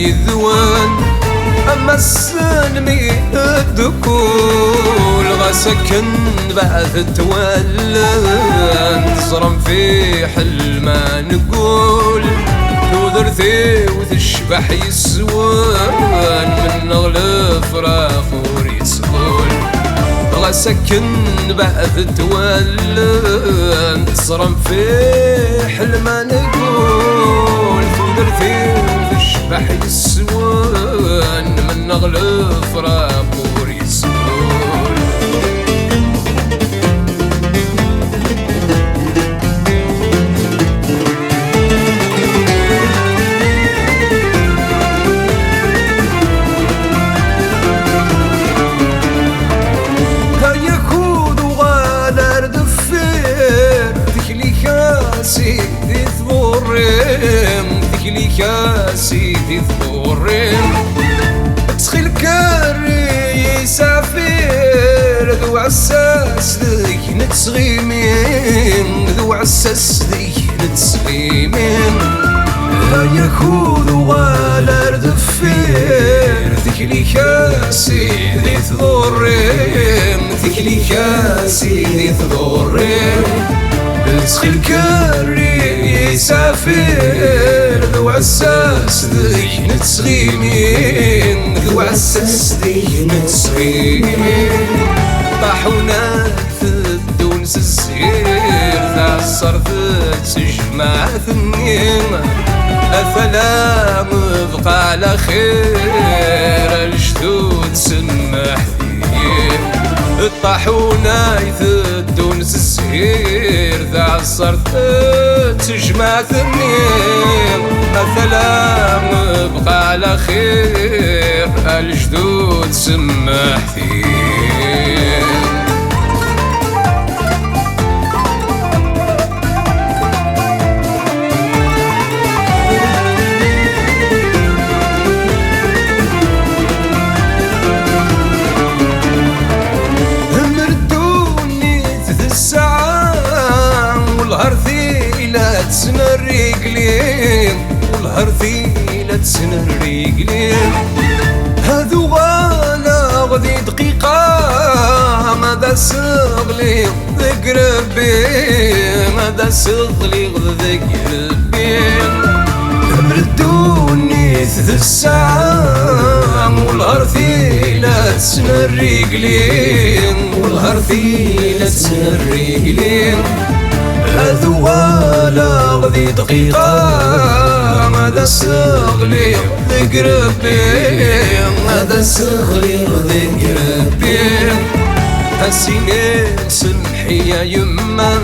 يذوان أما السلمي الدكول غسكن بعد تولان تصرم في حل ما نقول وذرثي وتشبح يسوان من غلف راخور يسقول غسكن بعد تولان تصرم في حل ما نقول وذرثي وتشبح يسوان من غلف راخور يسقول سيدي ثورين ذكلي سيدي ثورين تسخيل كاري يسافر ذو عساس ذيك نتسغيمين ذو عساس ذيك نتسغيمين لا يكون غالا ردفير ذكلي سيدي ثورين ذكلي سيدي ثورين تسخيل كاري يسافر ذو عساس ذيك نتسغيمين ذو عساس ذيك نتسغيمين طاحونا تدونس الزهير تعصر تجمع ثنين أفلا مبقى على خير الجدود سمح فيه الطاحونة يثدونس الزهير تعصر تجمع ثنين مثلا مبقى على خير الجدود سمح فيه تسنى الرجلين والهرثيلة تسنى الرجلين هذو غالا غدي دقيقة ماذا سغلي ذك ربي ماذا سغلي ذك ربي مردوني ثلاث الساعة والهرثيلة تسنى الرجلين والهرثيلة تسنى الرجلين هذو غالا غدي دقيقة ماذا سغلي ذك ربي ماذا سغلي ذك ربي هسيني سمحي يا يما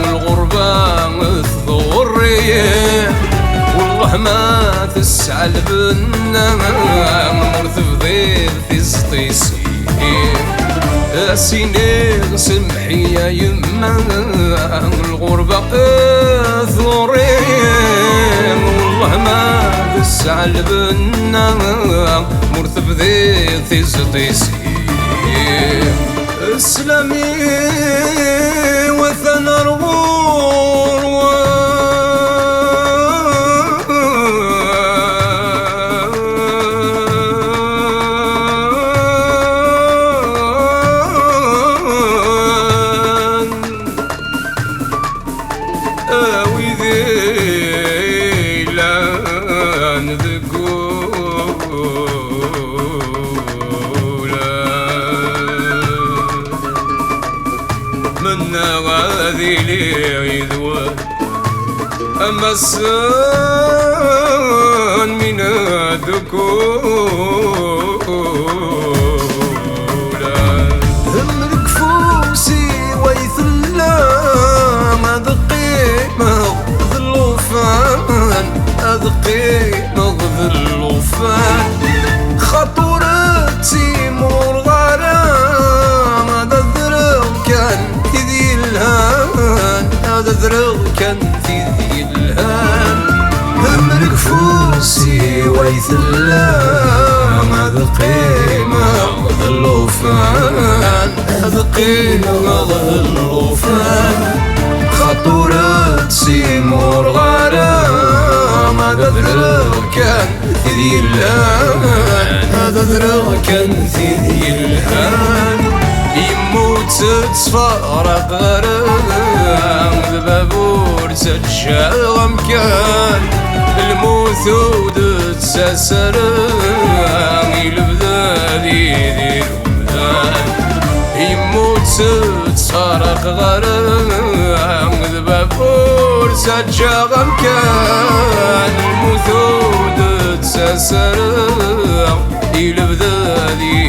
الغربة مثغري والله ما تسعى البنا مرثف ضيف في سطيسي سيني سمحي يا يما الغربة ثوري والله ما تسعى البنا مرثب ذي ثيزطيسي اسلامي وثن الغور أما السن من الذكولة هم الكفوسي ويثلا ما ذقيمة ظلوفان أذقيمة ظلوفان خطورتي مور غرام هذا الذرغ كان في ذي الهان هذا الذرغ كان في ذي الهان هم الكفوسي ويثلا ما ذقيمة ظلوفان أذقيمة ظلوفان خطورتي مور غرام ما ذرق كان ذي الهان هذا ذرق كان ذي الهان يموت تفارق غرام ذبابور تتشاغم كان الموت ود تساسر يلبدا ذي الوذان يموت تفارق غرام ذبابور تتشاغم كان الموت ود تساسر يلبدا ذي